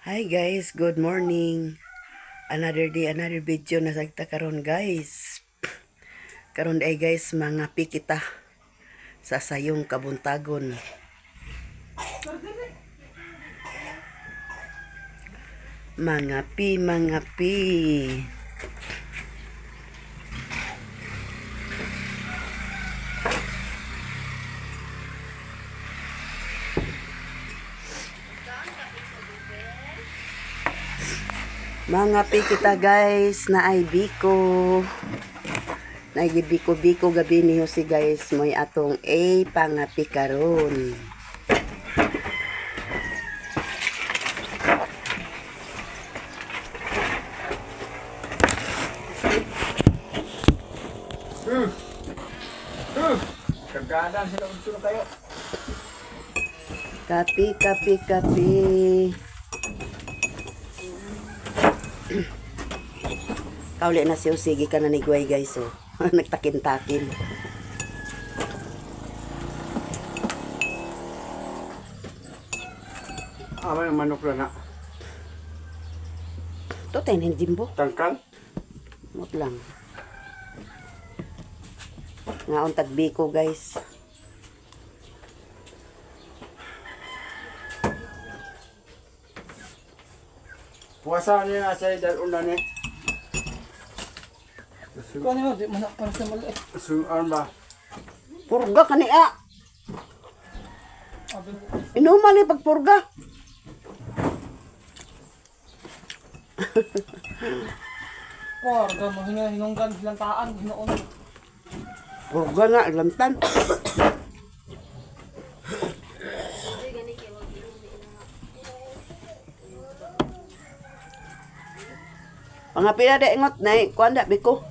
Hi guys, good morning. Another day, another video na sagta karon guys. Karon ay guys, mga pikita sa sayong kabuntagon. Mga pi. Mga pikita guys, na ay biko. Na ay biko gabi ni Jose guys, mo'y atong pangapi karon. Kagadan sila unsur kayo. Kapi. Kauli na siya, sige ka na nigway guys, oh. Nagtakin-takin. Amay manok na. Ito tayo ng Jimbo. Tangkal. Mut lang. Ngaon tagbiko guys. Puasa niya sa daluna ni. Kung ano, di manak para sa maliit. Suan ba? Purga ka niya. Inumali pagpurga. Porga mo, hinunggan silang taan, hinoon. Purga na, lantan. Mga pila da ingot na kuanda biko.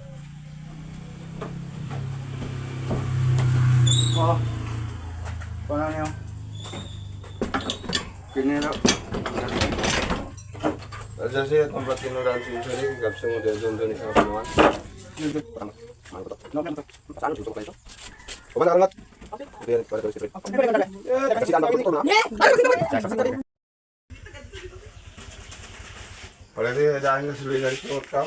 Oh. Paano niyo? Kinira. Aja sih tempat tinuran sini nggak bisa model contoh nih kawan. Dito. Parang. Ano to? No, ano to? Saan gusto ko kayo? O ba narangat? Biar para terus strip. Kasi tanda ko na. Wala din dahil na sila na ito ka.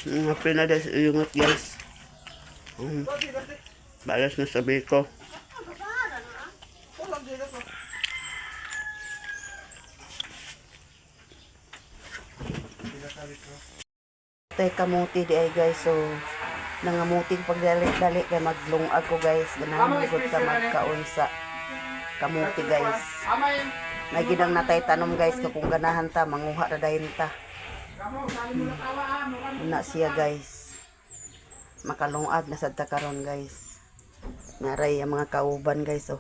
Mga pila da ingot guys. Balas na sa biko. Tay kamuti di ay guys, so nangamuting pagdali-dali kay maglungag ko guys, ganahan gud ka magkaon sa kamuti guys. May ginang natay tanom guys, kung ganahan ta manguha ra dayon ta. Na siya guys. Makalungag na sad ta karon guys. Naray ang mga kauban guys, oh.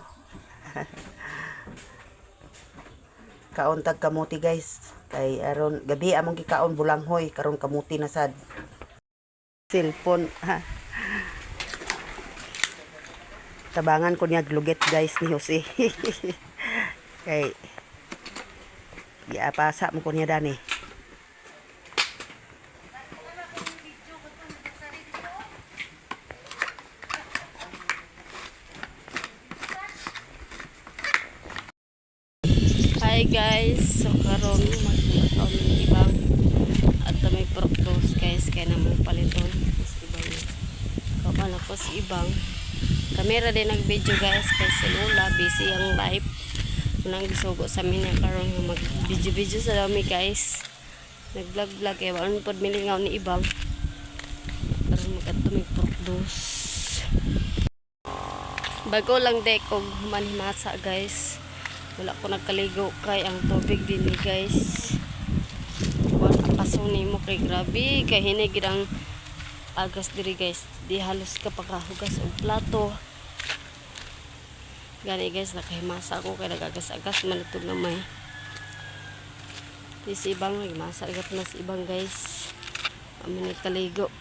Kaon tag kamuti guys. Kay aron gabi among gikaon bulanghoy, karon kamuti na sad. Cellphone. Tabangan ko niya gluget guys ni Jose. Kay pasa mo ko niya dani. Hi guys, so karon mag-account ng ibang at may fructose guys, kaya naman paliton mas ibang kapan ako sa ibang kamera din nag-video guys, kay si Lola busy ang live unang gisugo sa amin na karon mag-video sa dami guys, nag-vlog kaya wala pod milingaw ni ibang karon mag-ato may fructose bago lang dekog manhimasa guys. Wala ko nagkaligo kay ang tubig din ni guys. Wala paso nimo kay grabe kay hinigid ang agas diri guys. Di halos ka pagkahugas og plato. Gani guys nakahimasa ako kay nagagas-agas man ito na may. Di si ibang nagmasa agat na si ibang guys. Amin nagkaligo.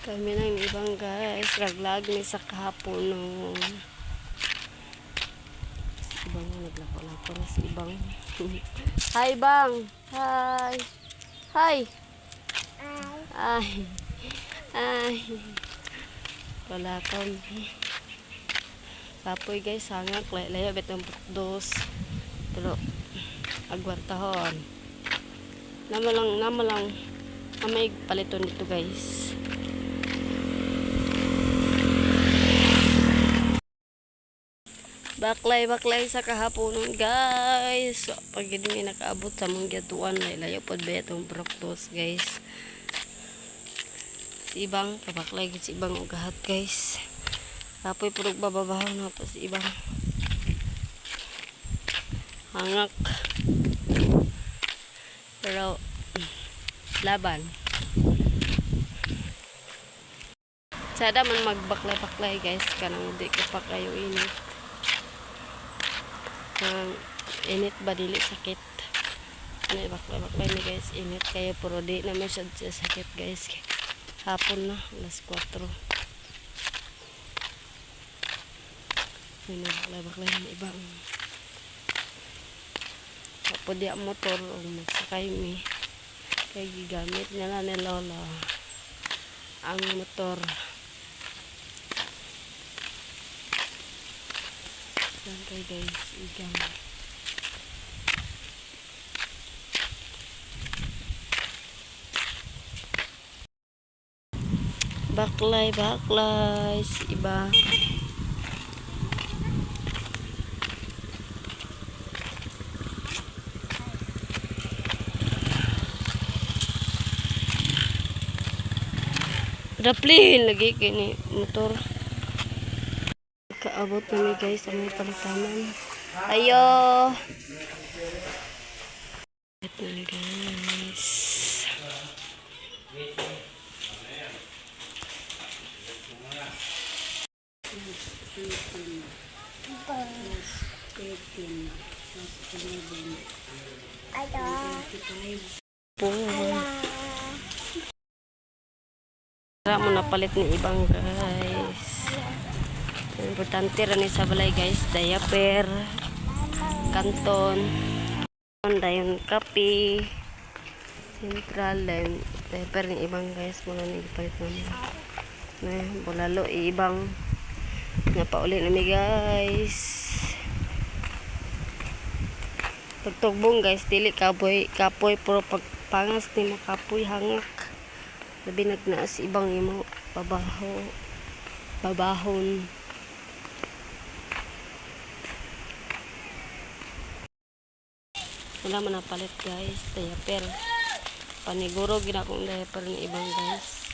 Kami nang ibang guys raglag ni sa kahapon no. Ibang naglako-lako na si ibang. Hi bang. Hi. Ay. Wala kang. Kapoy guys, hangak layo bet ang dos. Pero agwartahon. Nama lang may paliton dito guys. Baklay sa kahaponon guys. So, pag hindi nakaabot sa mong gatuan, layo pod ba itong proktos guys. Si ibang kabaklay si ibang ugahat guys. Kapoy purog bababahaw na pa si ibang hangak. Pero laban. Sada man magbaklay-baklay guys, kanang di ko pa kayo init. Init ba dili sakit. Ano baklay-baklay ni guys, init kayo pero di na masyad siya sakit guys. Hapon na, alas 4. May baklay-baklay na ibang. Kapag di ang motor o magsakay mi. Kaya gigamit nila ni Lola ang motor. Yan kayo guys, igang. Baklay si iba. Raplin lagi kini motor. Kaabot kami guys ang may palitanan. Ayo. Ito na guys. Tara mo napalit ni ibang guys. Importante rin sa balay guys. Diaper, kanton, dayon kape, central, then diaper ni ibang guys. Mga nagipalit namin. Bulalo ibang napauli nami guys. Pagtugbong guys, dili kapoy pero pagpangas ni mo kapoy hangak. Labi nagnaas ibang imo babahon. Wala man napalit guys, diaper. Paniguro ginakong diaper ni ibang guys.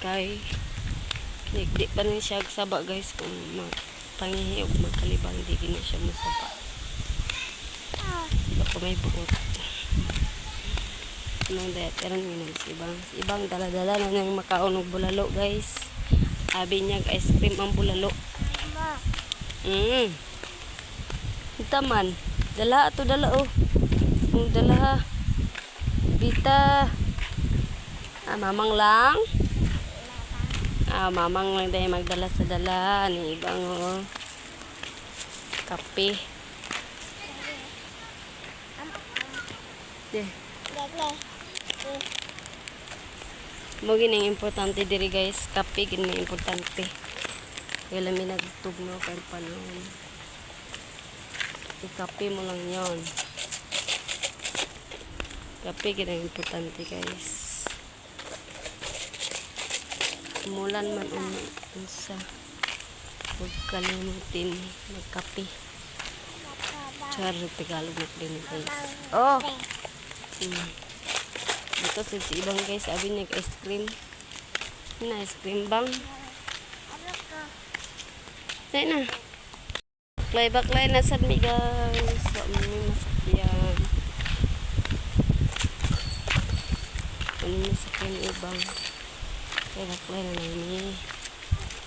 Kay di pa rin siya saba guys kung magpangihi o magkalibang di gina siya masaba. Baka may buot. Nang diaper ni ibang dala-dala na nang makaon og bulalo guys. Abi niya ice cream ang bulalo. Ita man. Dala ato dala oh. Dala ha. Bita. Mamang lang. Mamang lang dahil magdala sa dala ni ibang oh. Kape. Mo gining importante diri guys, kape gining importante. Kaya mi nagtugno kay panahon. Kape mo lang yon. Kape gining importante guys. Mulan man unsa. Huwag kalimutin magkape. Char Tagalog na din guys. Oh. Dito si ibang guys, sabi niya ice cream. Na ice cream bang? Dahil na. Baklay na sad mi guys. So, may masakyan. Ano masakyan ibang. Baklay na namin.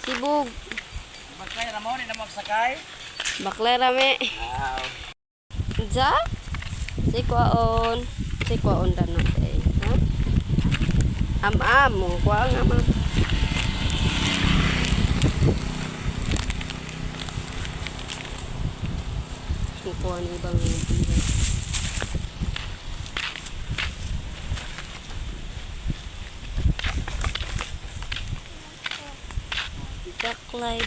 Sibog. Baklay na mo, hindi na magsakay. Baklay rame. Wow. Ja? Sikwaon dan nanti. Am mo kuha nga ma. Kuha ni ibang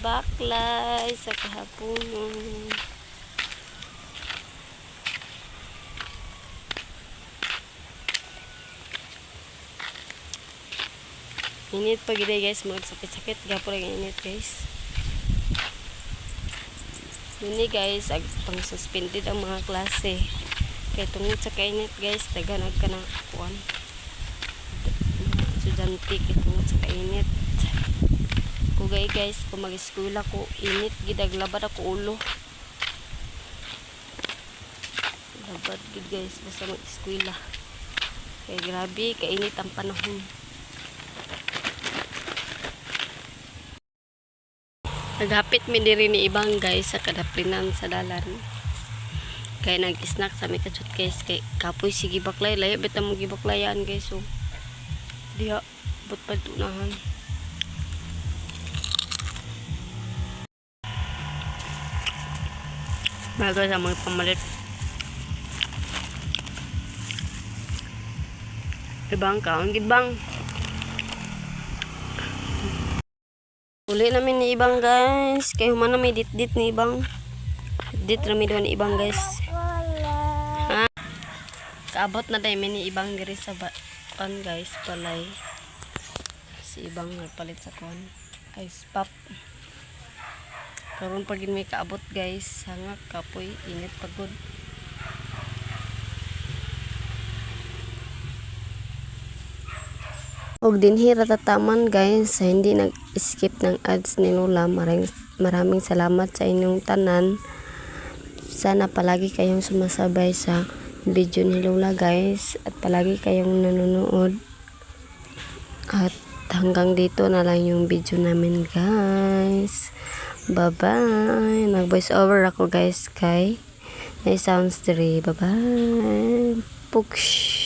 baklay sa kahaponon. Init pa gid guys, mo sakit-sakit gapo lang init guys. Yun guys, ag pang suspended ang mga klase. Kaya tungod sa kainit guys, daganag ka na kuan. Mga estudyante kay tungod sa kainit. Kugay guys, kung mag-eskwela ko, init gidag labad ako ulo. Labad gid guys, basta mag-eskwela. Kaya grabe, kainit ang panahon. Naghapit mi diri ni ibang guys sa kadaplinan sa dalan. Kaya nag-snack sa may kachut guys. Kay kapoy sige baklay. Layo beta mo gibaklayan guys. So, diha, but pagtunahan. Bago sa mga pamalit. Ibang kaon gibang. Uli namin ni ibang guys. Kaya humana may dit-dit ni ibang. Dit rami doon ni ibang guys. Ha? Kaabot na dahil may ni ibang diri sa pan guys. Palay. Si ibang nagpalit sa kon. Ice pop. Karon pag may kaabot guys. Hangak kapoy. Init pagod. Og dinhi ratataman guys, sa hindi nag-skip ng ads ni Lola. Maraming salamat sa inyong tanan. Sana palagi kayong sumasabay sa video ni Lola guys, at palagi kayong nanonood. At hanggang dito na lang yung video namin guys. Bye bye. Nag voice over ako guys kay Sounds 3. Bye bye. Puksh.